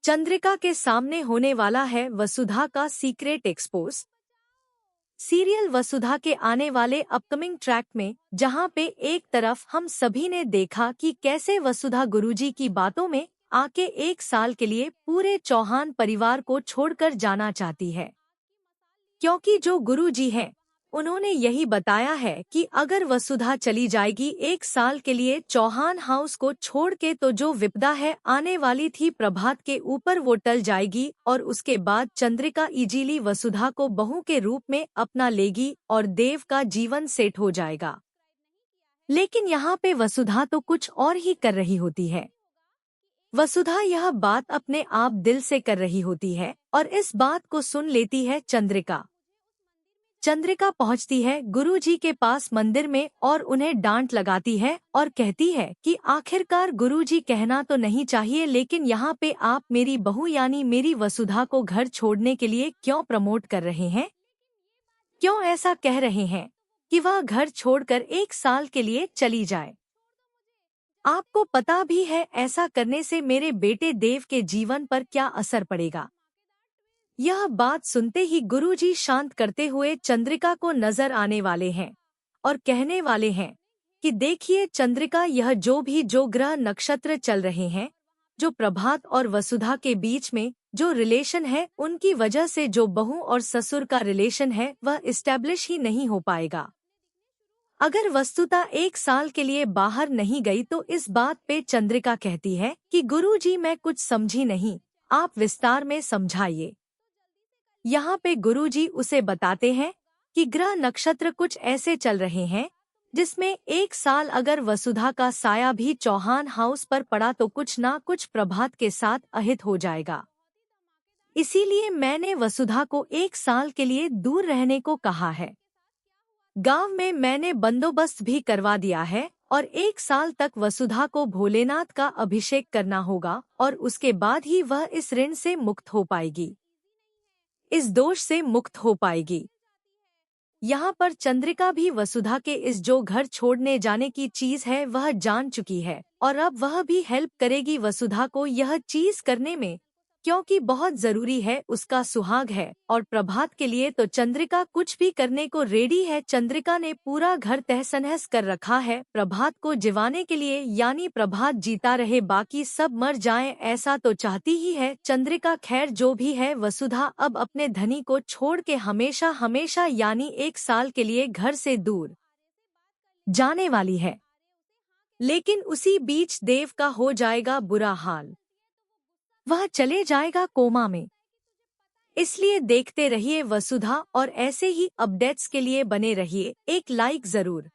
चंद्रिका के सामने होने वाला है वसुधा का सीक्रेट एक्सपोज। सीरियल वसुधा के आने वाले अपकमिंग ट्रैक में जहां पे एक तरफ हम सभी ने देखा कि कैसे वसुधा गुरुजी की बातों में आके 1 साल के लिए पूरे चौहान परिवार को छोड़कर जाना चाहती है, क्योंकि जो गुरुजी हैं उन्होंने यही बताया है कि अगर वसुधा चली जाएगी 1 साल के लिए चौहान हाउस को छोड़ के तो जो विपदा है आने वाली थी प्रभात के ऊपर वो टल जाएगी और उसके बाद चंद्रिका इजीली वसुधा को बहू के रूप में अपना लेगी और देव का जीवन सेट हो जाएगा। लेकिन यहाँ पे वसुधा तो कुछ और ही कर रही होती है। वसुधा यह बात अपने आप दिल से कर रही होती है और इस बात को सुन लेती है चंद्रिका। चंद्रिका पहुंचती है गुरुजी के पास मंदिर में और उन्हें डांट लगाती है और कहती है कि आखिरकार गुरुजी कहना तो नहीं चाहिए, लेकिन यहाँ पे आप मेरी बहू यानी मेरी वसुधा को घर छोड़ने के लिए क्यों प्रमोट कर रहे हैं? क्यों ऐसा कह रहे हैं कि वह घर छोड़कर 1 साल के लिए चली जाए? आपको पता भी है ऐसा करने से मेरे बेटे देव के जीवन पर क्या असर पड़ेगा। यह बात सुनते ही गुरुजी शांत करते हुए चंद्रिका को नजर आने वाले हैं और कहने वाले हैं कि देखिए चंद्रिका, यह जो ग्रह नक्षत्र चल रहे हैं, जो प्रभात और वसुधा के बीच में जो रिलेशन है, उनकी वजह से जो बहू और ससुर का रिलेशन है वह इस्टेब्लिश ही नहीं हो पाएगा। अगर वस्तुतः 1 साल के लिए बाहर नहीं गई तो इस बात पे चंद्रिका कहती है कि गुरुजी मैं कुछ समझी नहीं, आप विस्तार में समझाइए। यहाँ पे गुरुजी उसे बताते हैं कि ग्रह नक्षत्र कुछ ऐसे चल रहे हैं जिसमें 1 साल अगर वसुधा का साया भी चौहान हाउस पर पड़ा तो कुछ ना कुछ प्रभात के साथ अहित हो जाएगा। इसीलिए मैंने वसुधा को 1 साल के लिए दूर रहने को कहा है। गांव में मैंने बंदोबस्त भी करवा दिया है और 1 साल तक वसुधा को भोलेनाथ का अभिषेक करना होगा और उसके बाद ही वह इस ऋण से मुक्त हो पाएगी, इस दोष से मुक्त हो पाएगी। यहाँ पर चंद्रिका भी वसुधा के इस जो घर छोड़ने जाने की चीज है वह जान चुकी है और अब वह भी हेल्प करेगी वसुधा को यह चीज करने में, क्योंकि बहुत जरूरी है, उसका सुहाग है और प्रभात के लिए तो चंद्रिका कुछ भी करने को रेडी है। चंद्रिका ने पूरा घर तहस नहस कर रखा है प्रभात को जिवाने के लिए, यानी प्रभात जीता रहे बाकी सब मर जाएं, ऐसा तो चाहती ही है चंद्रिका। खैर जो भी है, वसुधा अब अपने धनी को छोड़ के हमेशा हमेशा यानी 1 साल के लिए घर से दूर जाने वाली है। लेकिन उसी बीच देव का हो जाएगा बुरा हाल, वह चले जाएगा कोमा में। इसलिए देखते रहिए वसुधा और ऐसे ही अपडेट्स के लिए बने रहिए। एक लाइक जरूर।